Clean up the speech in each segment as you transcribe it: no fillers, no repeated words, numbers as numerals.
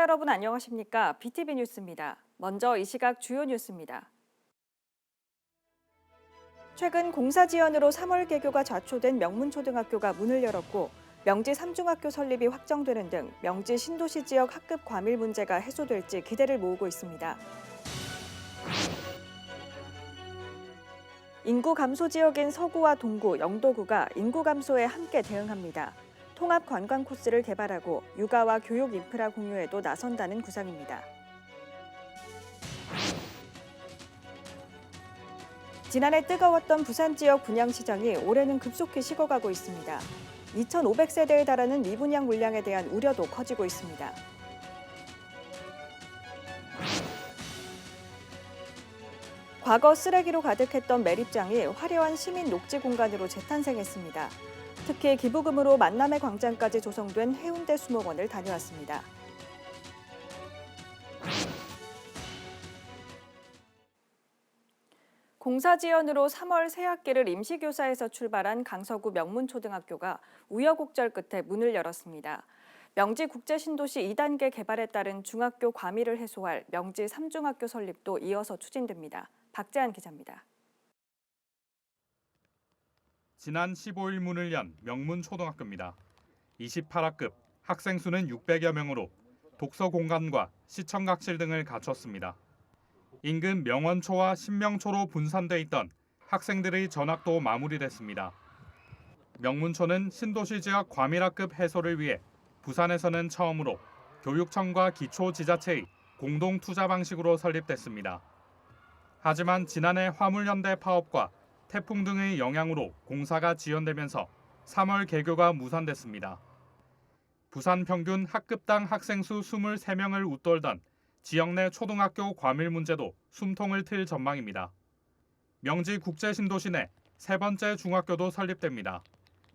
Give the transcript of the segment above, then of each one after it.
여러분 안녕하십니까? BTV 뉴스입니다. 먼저 이 시각 주요 뉴스입니다. 최근 공사 지연으로 3월 개교가 좌초된 명문초등학교가 문을 열었고 명지 3중학교 설립이 확정되는 등 명지 신도시 지역 학급 과밀 문제가 해소될지 기대를 모으고 있습니다. 인구 감소 지역인 서구와 동구, 영도구가 인구 감소에 함께 대응합니다. 통합 관광 코스를 개발하고 육아와 교육 인프라 공유에도 나선다는 구상입니다. 지난해 뜨거웠던 부산 지역 분양시장이 올해는 급속히 식어가고 있습니다. 2,500세대에 달하는 미분양 물량에 대한 우려도 커지고 있습니다. 과거 쓰레기로 가득했던 매립장이 화려한 시민 녹지 공간으로 재탄생했습니다. 특히 기부금으로 만남의 광장까지 조성된 해운대 수목원을 다녀왔습니다. 공사 지연으로 3월 새학기를 임시교사에서 출발한 강서구 명문초등학교가 우여곡절 끝에 문을 열었습니다. 명지 국제신도시 2단계 개발에 따른 중학교 과밀을 해소할 명지 3중학교 설립도 이어서 추진됩니다. 박재한 기자입니다. 지난 15일 문을 연 명문초등학교입니다. 28학급, 학생 수는 600여 명으로 독서 공간과 시청각실 등을 갖췄습니다. 인근 명원초와 신명초로 분산돼 있던 학생들의 전학도 마무리됐습니다. 명문초는 신도시 지역 과밀학급 해소를 위해 부산에서는 처음으로 교육청과 기초지자체의 공동 투자 방식으로 설립됐습니다. 하지만 지난해 화물연대 파업과 태풍 등의 영향으로 공사가 지연되면서 3월 개교가 무산됐습니다. 부산 평균 학급당 학생 수 23명을 웃돌던 지역 내 초등학교 과밀 문제도 숨통을 틀 전망입니다. 명지 국제신도시 내 세 번째 중학교도 설립됩니다.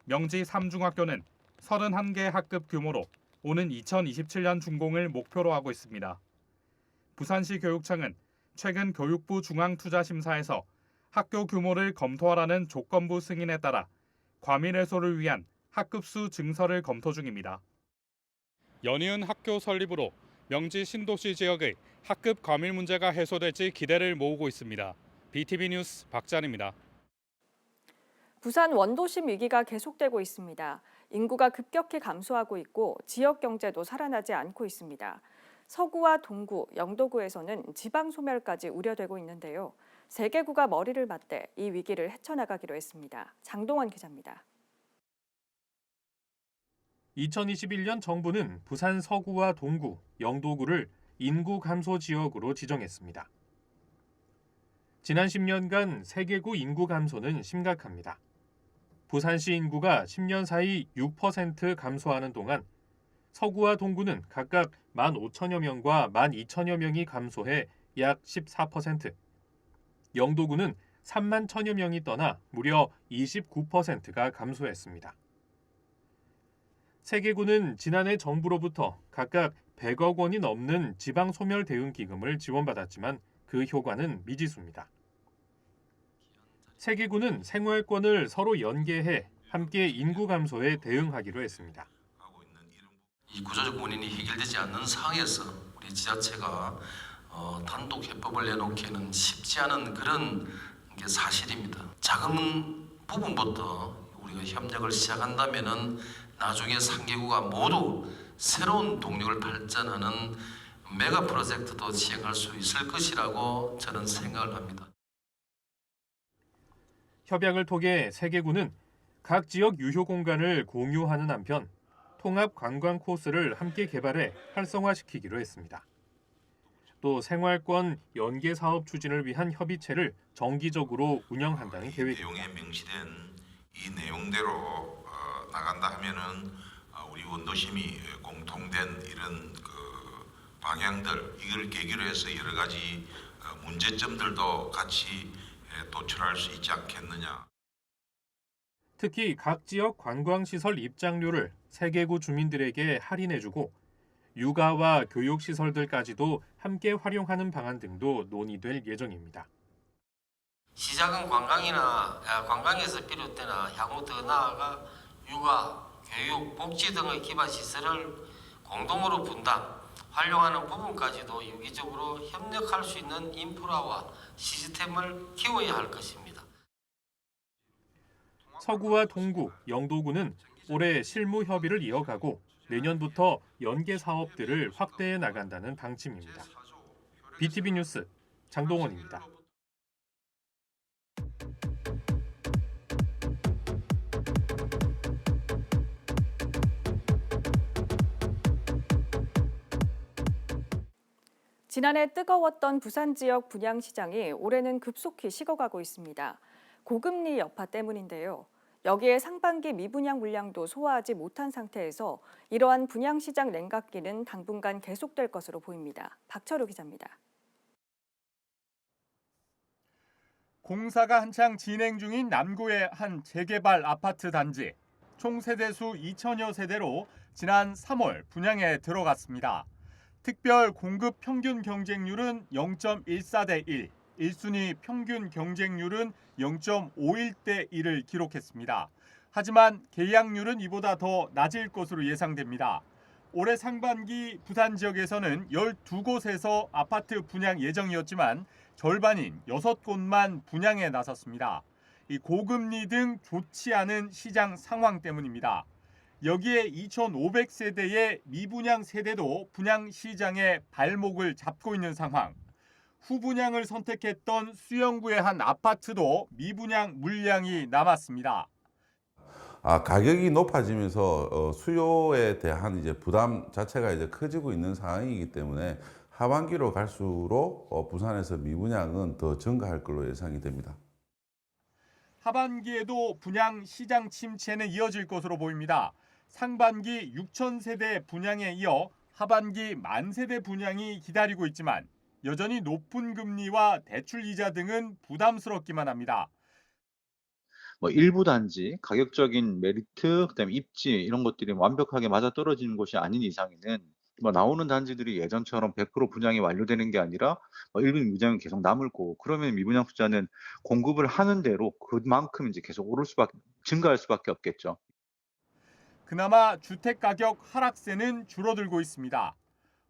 명지 3중학교는 31개 학급 규모로 오는 2027년 준공을 목표로 하고 있습니다. 부산시 교육청은 최근 교육부 중앙투자심사에서 학교 규모를 검토하라는 조건부 승인에 따라 과밀 해소를 위한 학급수 증설을 검토 중입니다. 연이은 학교 설립으로 명지 신도시 지역의 학급 과밀 문제가 해소될지 기대를 모으고 있습니다. BTV 뉴스 박찬입니다. 부산 원도심 위기가 계속되고 있습니다. 인구가 급격히 감소하고 있고 지역 경제도 살아나지 않고 있습니다. 서구와 동구, 영도구에서는 지방 소멸까지 우려되고 있는데요. 세 개 구가 머리를 맞대 이 위기를 헤쳐나가기로 했습니다. 장동원 기자입니다. 2021년 정부는 부산 서구와 동구, 영도구를 인구 감소 지역으로 지정했습니다. 지난 10년간 세 개 구 인구 감소는 심각합니다. 부산시 인구가 10년 사이 6% 감소하는 동안 서구와 동구는 각각 15,000여 명과 12,000여 명이 감소해 약 14%, 영도구는 3만 1,000여 명이 떠나 무려 29%가 감소했습니다. 세 개 구는 지난해 정부로부터 각각 100억 원이 넘는 지방소멸 대응 기금을 지원받았지만 그 효과는 미지수입니다. 세 개 구는 생활권을 서로 연계해 함께 인구 감소에 대응하기로 했습니다. 이 구조적 원인이 해결되지 않는 상황에서 우리 지자체가 단독 해법을 내놓기에는 쉽지 않은 그런 게 사실입니다. 작은 부분부터 우리가 협력을 시작한다면은 나중에 3개구가 모두 새로운 동력을 발전하는 메가 프로젝트도 시행할 수 있을 것이라고 저는 생각을 합니다. 협약을 통해 세 개 구는 각 지역 유효 공간을 공유하는 한편 통합 관광 코스를 함께 개발해 활성화시키기로 했습니다. 또 생활권 연계 사업 추진을 위한 협의체를 정기적으로 운영한다는 계획입니다. 내용에 명시된 이 내용대로 나간다 하면은 우리 원도심이 공통된 이런 방향들 이걸 계기로 해서 여러 가지 문제점들도 같이 도출할 수 있지 않겠느냐. 특히 각 지역 관광시설 입장료를 세 개 구 주민들에게 할인해주고 육아와 교육시설들까지도 함께 활용하는 방안 등도 논의될 예정입니다. 시작은 관광에서 비롯되나 향후 더 나아가 육아, 교육, 복지 등의 기반 시설을 공동으로 분담, 활용하는 부분까지도 유기적으로 협력할 수 있는 인프라와 시스템을 키워야 할 것입니다. 서구와 동구, 영도구는 올해 실무 협의를 이어가고 내년부터 연계 사업들을 확대해 나간다는 방침입니다. BTV 뉴스 장동원입니다. 지난해 뜨거웠던 부산 지역 분양시장이 올해는 급속히 식어가고 있습니다. 고금리 여파 때문인데요. 여기에 상반기 미분양 물량도 소화하지 못한 상태에서 이러한 분양시장 냉각기는 당분간 계속될 것으로 보입니다. 박철우 기자입니다. 공사가 한창 진행 중인 남구의 한 재개발 아파트 단지. 총 세대수 2천여 세대로 지난 3월 분양에 들어갔습니다. 특별 공급 평균 경쟁률은 0.14대 1, 1순위 평균 경쟁률은 0.51대 1을 기록했습니다. 하지만 계약률은 이보다 더 낮을 것으로 예상됩니다. 올해 상반기 부산 지역에서는 12곳에서 아파트 분양 예정이었지만 절반인 6곳만 분양에 나섰습니다. 이 고금리 등 좋지 않은 시장 상황 때문입니다. 여기에 2,500세대의 미분양 세대도 분양 시장에 발목을 잡고 있는 상황. 후분양을 선택했던 수영구의 한 아파트도 미분양 물량이 남았습니다. 가격이 높아지면서 수요에 대한 이제 부담 자체가 이제 커지고 있는 상황이기 때문에 하반기로 갈수록 부산에서 미분양은 더 증가할 걸로 예상이 됩니다. 하반기에도 분양 시장 침체는 이어질 것으로 보입니다. 상반기 6,000세대 분양에 이어 하반기 10,000세대 분양이 기다리고 있지만 여전히 높은 금리와 대출 이자 등은 부담스럽기만 합니다. 일부 단지 가격적인 메리트, 그다음에 입지 이런 것들이 완벽하게 맞아떨어지는 곳이 아닌 이상에는 나오는 단지들이 예전처럼 100% 분양이 완료되는 게 아니라 일부 미분양이 계속 남을 거고, 그러면 미분양 숫자는 공급을 하는 대로 그만큼 이제 계속 증가할 수밖에 없겠죠. 그나마 주택 가격 하락세는 줄어들고 있습니다.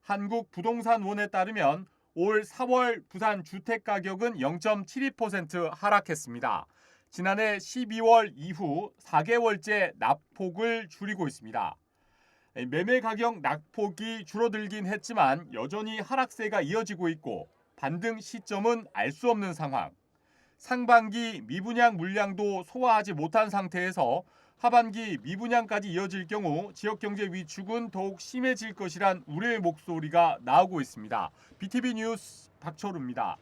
한국부동산원에 따르면 올 4월 부산 주택 가격은 0.72% 하락했습니다. 지난해 12월 이후 4개월째 낙폭을 줄이고 있습니다. 매매 가격 낙폭이 줄어들긴 했지만 여전히 하락세가 이어지고 있고 반등 시점은 알 수 없는 상황. 상반기 미분양 물량도 소화하지 못한 상태에서 하반기 미분양까지 이어질 경우 지역경제 위축은 더욱 심해질 것이란 우려의 목소리가 나오고 있습니다. BTV 뉴스 박철우입니다.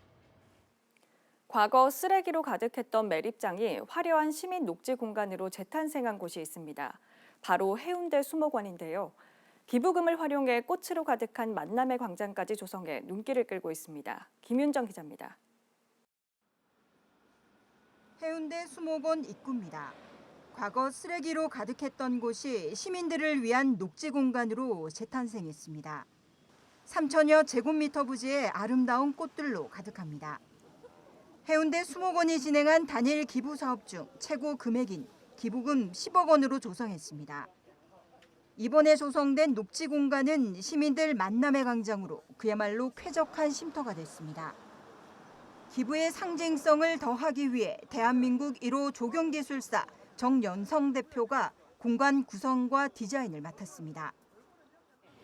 과거 쓰레기로 가득했던 매립장이 화려한 시민 녹지 공간으로 재탄생한 곳이 있습니다. 바로 해운대 수목원인데요. 기부금을 활용해 꽃으로 가득한 만남의 광장까지 조성해 눈길을 끌고 있습니다. 김윤정 기자입니다. 해운대 수목원 입구입니다. 과거 쓰레기로 가득했던 곳이 시민들을 위한 녹지 공간으로 재탄생했습니다. 3천여 제곱미터 부지의 아름다운 꽃들로 가득합니다. 해운대 수목원이 진행한 단일 기부 사업 중 최고 금액인 기부금 10억 원으로 조성했습니다. 이번에 조성된 녹지 공간은 시민들 만남의 광장으로 그야말로 쾌적한 쉼터가 됐습니다. 기부의 상징성을 더하기 위해 대한민국 1호 조경기술사 정연성 대표가 공간 구성과 디자인을 맡았습니다.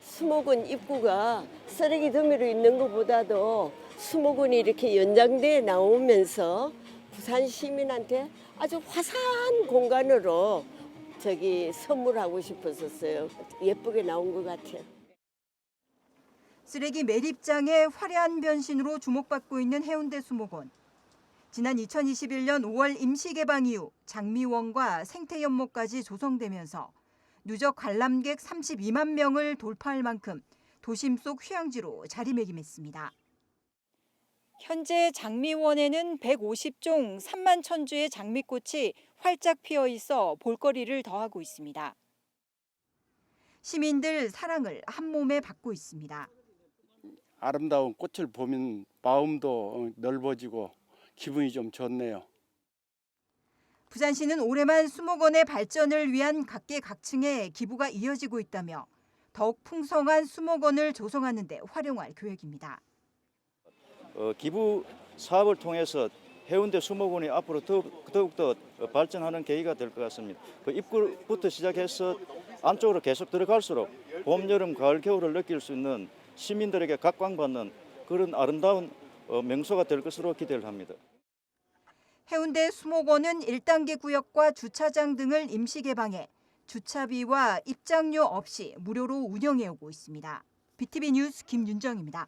수목원 입구가 쓰레기 더미로 있는 것보다도 수목원이 이렇게 연장돼 나오면서 부산 시민한테 아주 화사한 공간으로 선물하고 싶었었어요. 예쁘게 나온 것 같아요. 쓰레기 매립장의 화려한 변신으로 주목받고 있는 해운대 수목원. 지난 2021년 5월 임시 개방 이후 장미원과 생태연못까지 조성되면서 누적 관람객 32만 명을 돌파할 만큼 도심 속 휴양지로 자리매김했습니다. 현재 장미원에는 150종 3만 천주의 장미꽃이 활짝 피어 있어 볼거리를 더하고 있습니다. 시민들 사랑을 한 몸에 받고 있습니다. 아름다운 꽃을 보면 마음도 넓어지고 기분이 좀 좋네요. 부산시는 올해만 수목원의 발전을 위한 각계각층의 기부가 이어지고 있다며 더욱 풍성한 수목원을 조성하는 데 활용할 계획입니다. 기부 사업을 통해서 해운대 수목원이 앞으로 더욱더 발전하는 계기가 될 것 같습니다. 그 입구부터 시작해서 안쪽으로 계속 들어갈수록 봄, 여름, 가을, 겨울을 느낄 수 있는 시민들에게 각광받는 그런 아름다운 명소가 될 것으로 기대를 합니다. 해운대 수목원은 1단계 구역과 주차장 등을 임시 개방해 주차비와 입장료 없이 무료로 운영해 오고 있습니다. BTV 뉴스 김윤정입니다.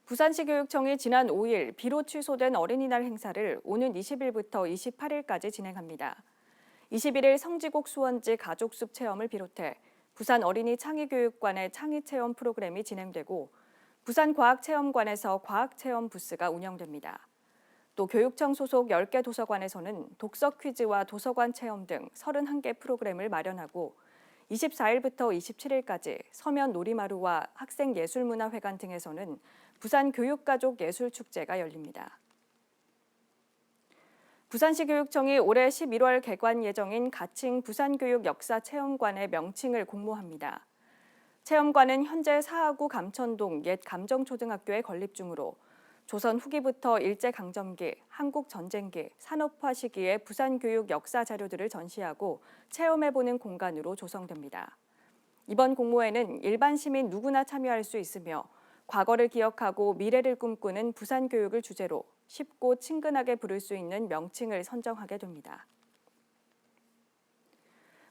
부산시 교육청이 지난 5일 비로 취소된 어린이날 행사를 오는 20일부터 28일까지 진행합니다. 21일 성지곡 수원지 가족숲 체험을 비롯해 부산 어린이 창의교육관의 창의체험 프로그램이 진행되고 부산과학체험관에서 과학체험 부스가 운영됩니다. 또 교육청 소속 10개 도서관에서는 독서 퀴즈와 도서관 체험 등 31개 프로그램을 마련하고 24일부터 27일까지 서면 놀이마루와 학생예술문화회관 등에서는 부산 교육가족 예술축제가 열립니다. 부산시 교육청이 올해 11월 개관 예정인 가칭 부산교육역사체험관의 명칭을 공모합니다. 체험관은 현재 사하구 감천동 옛 감정초등학교에 건립 중으로 조선 후기부터 일제강점기, 한국전쟁기, 산업화 시기의 부산교육 역사 자료들을 전시하고 체험해보는 공간으로 조성됩니다. 이번 공모에는 일반 시민 누구나 참여할 수 있으며 과거를 기억하고 미래를 꿈꾸는 부산 교육을 주제로 쉽고 친근하게 부를 수 있는 명칭을 선정하게 됩니다.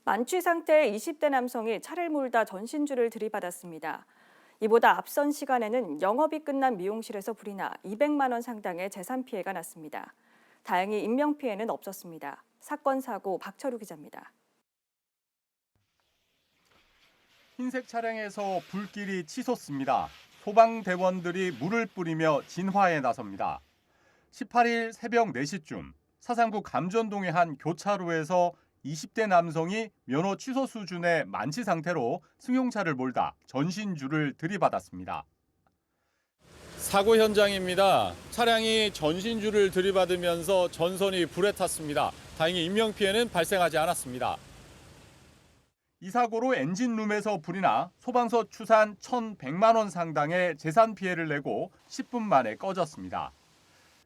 만취 상태의 20대 남성이 차를 몰다 전신주를 들이받았습니다. 이보다 앞선 시간에는 영업이 끝난 미용실에서 불이 나 200만 원 상당의 재산 피해가 났습니다. 다행히 인명 피해는 없었습니다. 사건 사고 박철우 기자입니다. 흰색 차량에서 불길이 치솟습니다. 소방대원들이 물을 뿌리며 진화에 나섭니다. 18일 새벽 4시쯤 사상구 감전동의 한 교차로에서 20대 남성이 면허 취소 수준의 만취 상태로 승용차를 몰다 전신주를 들이받았습니다. 사고 현장입니다. 차량이 전신주를 들이받으면서 전선이 불에 탔습니다. 다행히 인명피해는 발생하지 않았습니다. 이 사고로 엔진룸에서 불이 나 소방서 추산 1,100만 원 상당의 재산 피해를 내고 10분 만에 꺼졌습니다.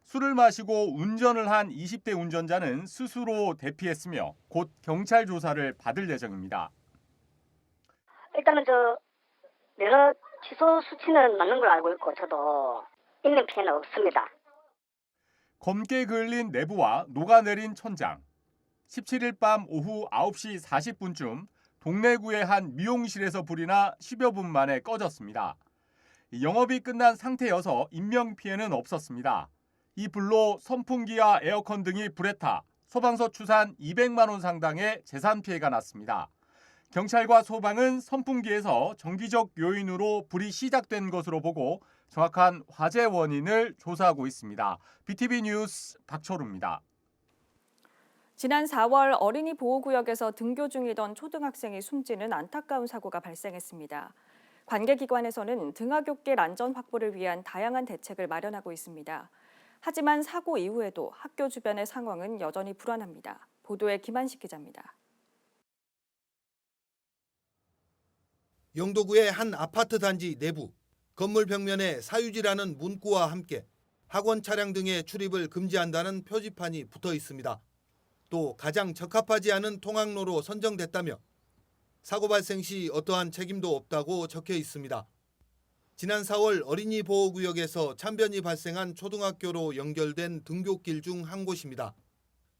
술을 마시고 운전을 한 20대 운전자는 스스로 대피했으며 곧 경찰 조사를 받을 예정입니다. 일단은 면허 취소 수치는 맞는 걸 알고 있고 저도 인명 피해는 없습니다. 검게 그을린 내부와 녹아내린 천장. 17일 밤 오후 9시 40분쯤 동래구의 한 미용실에서 불이 나 10여 분 만에 꺼졌습니다. 영업이 끝난 상태여서 인명 피해는 없었습니다. 이 불로 선풍기와 에어컨 등이 불에 타 소방서 추산 200만 원 상당의 재산 피해가 났습니다. 경찰과 소방은 선풍기에서 정기적 요인으로 불이 시작된 것으로 보고 정확한 화재 원인을 조사하고 있습니다. BTV 뉴스 박철우입니다. 지난 4월 어린이 보호구역에서 등교 중이던 초등학생이 숨지는 안타까운 사고가 발생했습니다. 관계기관에서는 등하굣길 안전 확보를 위한 다양한 대책을 마련하고 있습니다. 하지만 사고 이후에도 학교 주변의 상황은 여전히 불안합니다. 보도에 김한식 기자입니다. 영도구의 한 아파트 단지 내부, 건물 벽면에 사유지라는 문구와 함께 학원 차량 등의 출입을 금지한다는 표지판이 붙어 있습니다. 또 가장 적합하지 않은 통학로로 선정됐다며 사고 발생 시 어떠한 책임도 없다고 적혀 있습니다. 지난 4월 어린이 보호구역에서 참변이 발생한 초등학교로 연결된 등굣길 중 한 곳입니다.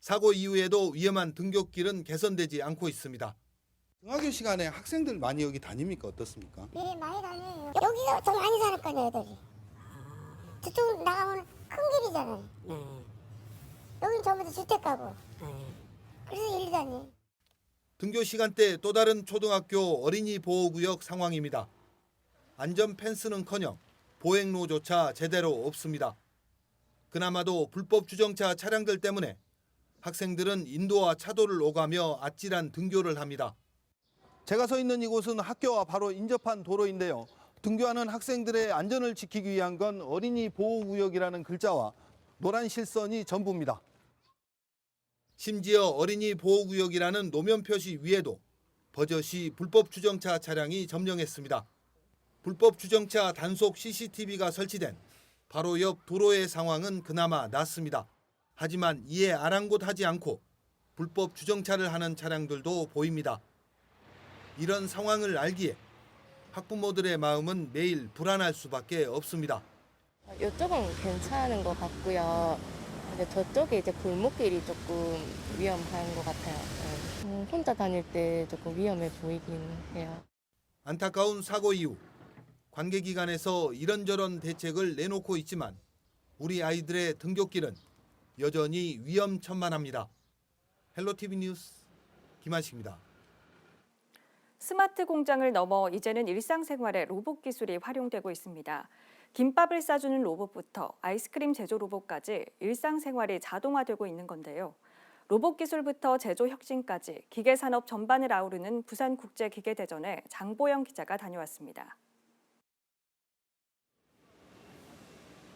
사고 이후에도 위험한 등굣길은 개선되지 않고 있습니다. 등하교 시간에 학생들 많이 여기 다닙니까? 어떻습니까? 네, 많이 다녀요. 여기가 더 많이 살았거든요, 애들이. 저쪽 나가면 큰 길이잖아요. 여기는 전부 다 주택가고. 그래서 일리 다녀요. 등교 시간대 또 다른 초등학교 어린이 보호구역 상황입니다. 안전 펜스는커녕 보행로조차 제대로 없습니다. 그나마도 불법 주정차 차량들 때문에 학생들은 인도와 차도를 오가며 아찔한 등교를 합니다. 제가 서 있는 이곳은 학교와 바로 인접한 도로인데요. 등교하는 학생들의 안전을 지키기 위한 건 어린이 보호구역이라는 글자와 노란 실선이 전부입니다. 심지어 어린이 보호구역이라는 노면 표시 위에도 버젓이 불법 주정차 차량이 점령했습니다. 불법 주정차 단속 CCTV가 설치된 바로 옆 도로의 상황은 그나마 낫습니다. 하지만 이에 아랑곳하지 않고 불법 주정차를 하는 차량들도 보입니다. 이런 상황을 알기에 학부모들의 마음은 매일 불안할 수밖에 없습니다. 이쪽은 괜찮은 것 같고요. 근데 저쪽에 이제 골목길이 조금 위험한 것 같아요. 혼자 다닐 때 조금 위험해 보이긴 해요. 안타까운 사고 이후 관계기관에서 이런저런 대책을 내놓고 있지만 우리 아이들의 등굣길은 여전히 위험천만합니다. 헬로티비 뉴스 김한식입니다. 스마트 공장을 넘어 이제는 일상생활에 로봇 기술이 활용되고 있습니다. 김밥을 싸주는 로봇부터 아이스크림 제조 로봇까지 일상생활이 자동화되고 있는 건데요. 로봇 기술부터 제조 혁신까지 기계산업 전반을 아우르는 부산국제기계대전에 장보영 기자가 다녀왔습니다.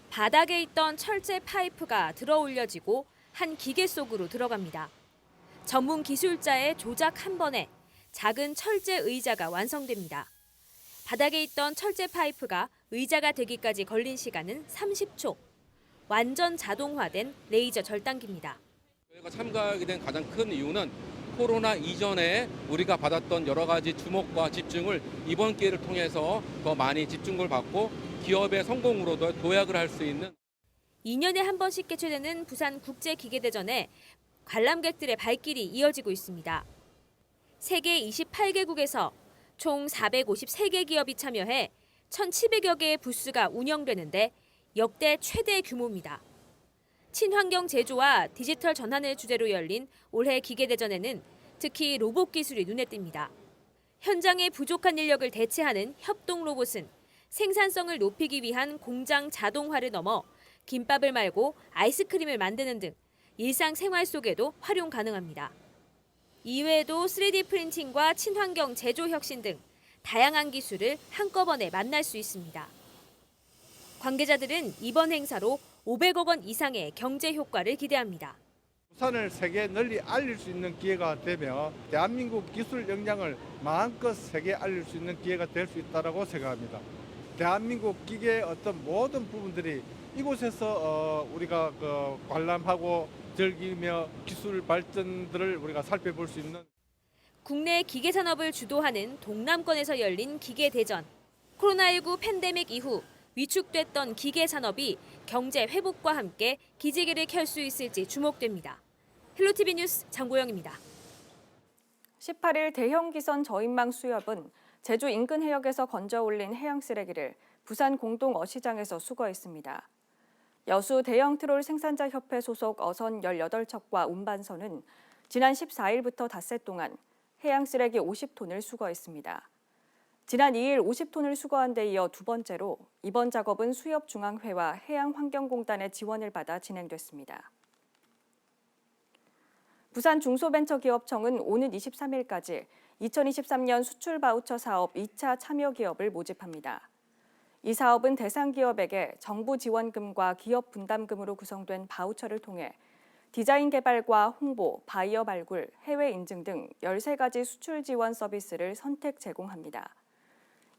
바닥에 있던 철제 파이프가 들어 올려지고 한 기계 속으로 들어갑니다. 전문 기술자의 조작 한 번에 작은 철제 의자가 완성됩니다. 바닥에 있던 철제 파이프가 의자가 되기까지 걸린 시간은 30초. 완전 자동화된 레이저 절단기입니다. 저희가 참가하게 된 가장 큰 이유는 코로나 이전에 우리가 받았던 여러 가지 주목과 집중을 이번 기회를 통해서 더 많이 집중을 받고 기업의 성공으로도 도약을 할 수 있는 2년에 한 번씩 개최되는 부산국제기계대전에 관람객들의 발길이 이어지고 있습니다. 세계 28개국에서 총 453개 기업이 참여해 1,700여 개의 부스가 운영되는데 역대 최대 규모입니다. 친환경 제조와 디지털 전환을 주제로 열린 올해 기계대전에는 특히 로봇 기술이 눈에 띕니다. 현장의 부족한 인력을 대체하는 협동 로봇은 생산성을 높이기 위한 공장 자동화를 넘어 김밥을 말고 아이스크림을 만드는 등 일상생활 속에도 활용 가능합니다. 이외에도 3D 프린팅과 친환경 제조 혁신 등 다양한 기술을 한꺼번에 만날 수 있습니다. 관계자들은 이번 행사로 500억 원 이상의 경제 효과를 기대합니다. 부산을 세계에 널리 알릴 수 있는 기회가 되며 대한민국 기술 역량을 마음껏 세계에 알릴 수 있는 기회가 될 수 있다고 생각합니다. 대한민국 기계의 어떤 모든 부분들이 이곳에서 우리가 관람하고 즐기며 기술 발전들을 우리가 살펴볼 수 있는 국내 기계 산업을 주도하는 동남권에서 열린 기계대전. 코로나19 팬데믹 이후 위축됐던 기계 산업이 경제 회복과 함께 기지개를 켤 수 있을지 주목됩니다. 헬로티비 뉴스 장보영입니다. 18일 대형 기선 저인망 수협은 제주 인근 해역에서 건져 올린 해양 쓰레기를 부산 공동 어시장에서 수거했습니다. 여수 대형 트롤 생산자 협회 소속 어선 18척과 운반선은 지난 14일부터 닷새 동안 해양 쓰레기 50톤을 수거했습니다. 지난 2일 50톤을 수거한 데 이어 두 번째로 이번 작업은 수협중앙회와 해양환경공단의 지원을 받아 진행됐습니다. 부산 중소벤처기업청은 오는 23일까지 2023년 수출 바우처 사업 2차 참여 기업을 모집합니다. 이 사업은 대상 기업에게 정부 지원금과 기업 분담금으로 구성된 바우처를 통해 디자인 개발과 홍보, 바이어 발굴, 해외 인증 등 13가지 수출 지원 서비스를 선택 제공합니다.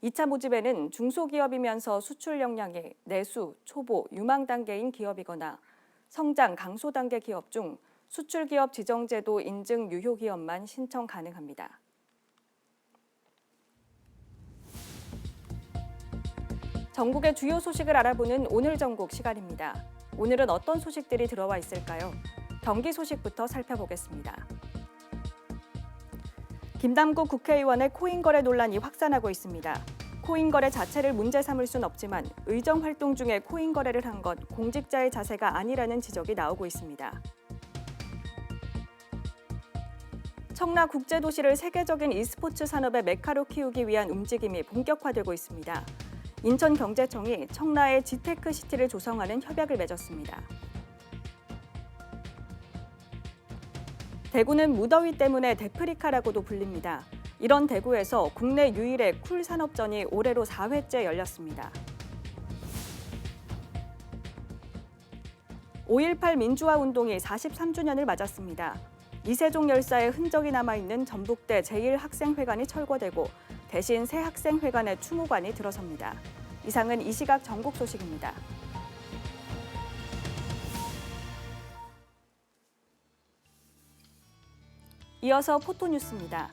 2차 모집에는 중소기업이면서 수출 역량이 내수, 초보, 유망 단계인 기업이거나 성장, 강소 단계 기업 중 수출 기업 지정제도 인증 유효 기업만 신청 가능합니다. 전국의 주요 소식을 알아보는 오늘 전국 시간입니다. 오늘은 어떤 소식들이 들어와 있을까요? 경기 소식부터 살펴보겠습니다. 김남국 국회의원의 코인 거래 논란이 확산하고 있습니다. 코인 거래 자체를 문제 삼을 순 없지만 의정 활동 중에 코인 거래를 한 것 공직자의 자세가 아니라는 지적이 나오고 있습니다. 청라 국제도시를 세계적인 e스포츠 산업의 메카로 키우기 위한 움직임이 본격화되고 있습니다. 인천경제청이 청라에 지테크시티를 조성하는 협약을 맺었습니다. 대구는 무더위 때문에 데프리카라고도 불립니다. 이런 대구에서 국내 유일의 쿨 산업전이 올해로 4회째 열렸습니다. 5.18 민주화 운동이 43주년을 맞았습니다. 이세종 열사의 흔적이 남아있는 전북대 제1학생회관이 철거되고 대신 새 학생회관의 추모관이 들어섭니다. 이상은 이 시각 전국 소식입니다. 이어서 포토뉴스입니다.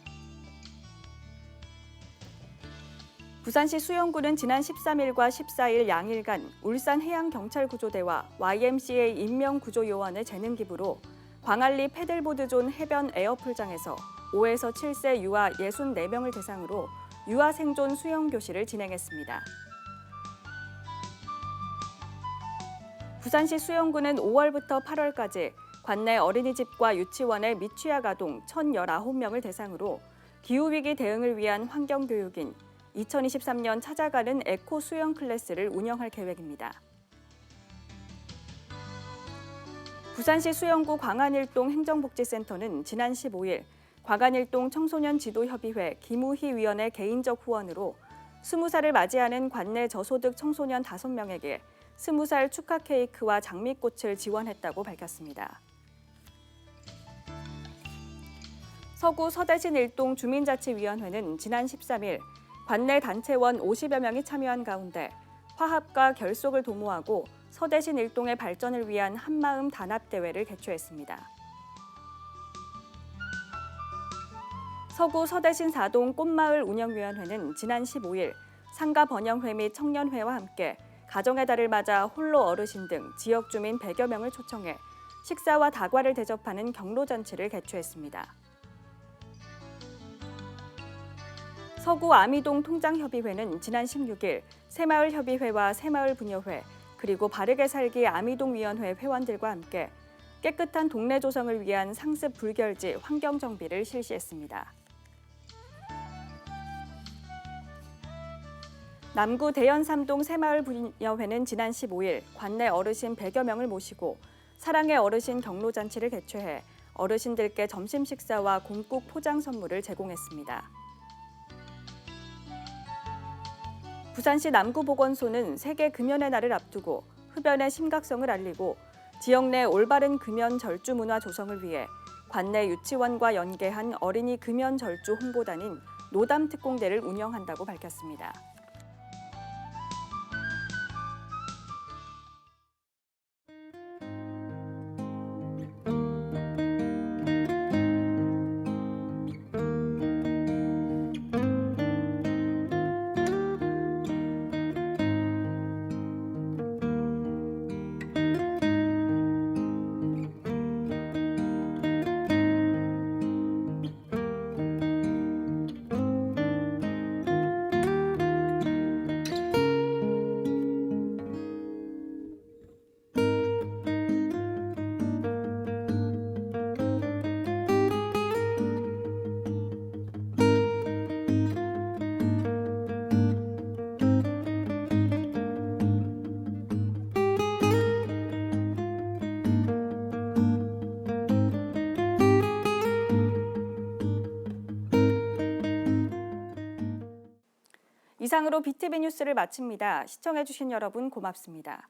부산시 수영구는 지난 13일과 14일 양일간 울산해양경찰구조대와 YMCA 인명구조요원의 재능기부로 광안리 패들보드존 해변 에어풀장에서 5에서 7세 유아 64명을 대상으로 유아생존 수영교실을 진행했습니다. 부산시 수영구는 5월부터 8월까지 관내 어린이집과 유치원의 미취학 아동 1,019명을 대상으로 기후위기 대응을 위한 환경교육인 2023년 찾아가는 에코 수영 클래스를 운영할 계획입니다. 부산시 수영구 광안일동 행정복지센터는 지난 15일 광안일동 청소년지도협의회 김우희 위원의 개인적 후원으로 20살을 맞이하는 관내 저소득 청소년 5명에게 20살 축하 케이크와 장미꽃을 지원했다고 밝혔습니다. 서구 서대신 일동 주민자치위원회는 지난 13일 관내 단체원 50여 명이 참여한 가운데 화합과 결속을 도모하고 서대신 일동의 발전을 위한 한마음 단합대회를 개최했습니다. 서구 서대신 4동 꽃마을 운영위원회는 지난 15일 상가번영회 및 청년회와 함께 가정의 달을 맞아 홀로 어르신 등 지역 주민 100여 명을 초청해 식사와 다과를 대접하는 경로잔치를 개최했습니다. 서구 아미동 통장협의회는 지난 16일 새마을협의회와 새마을부녀회 그리고 바르게 살기 아미동위원회 회원들과 함께 깨끗한 동네 조성을 위한 상습 불결지 환경정비를 실시했습니다. 남구 대연 3동 새마을부녀회는 지난 15일 관내 어르신 100여 명을 모시고 사랑의 어르신 경로잔치를 개최해 어르신들께 점심 식사와 곰국 포장 선물을 제공했습니다. 부산시 남구보건소는 세계 금연의 날을 앞두고 흡연의 심각성을 알리고 지역 내 올바른 금연 절주 문화 조성을 위해 관내 유치원과 연계한 어린이 금연 절주 홍보단인 노담 특공대를 운영한다고 밝혔습니다. 이상으로 BTV 뉴스를 마칩니다. 시청해주신 여러분 고맙습니다.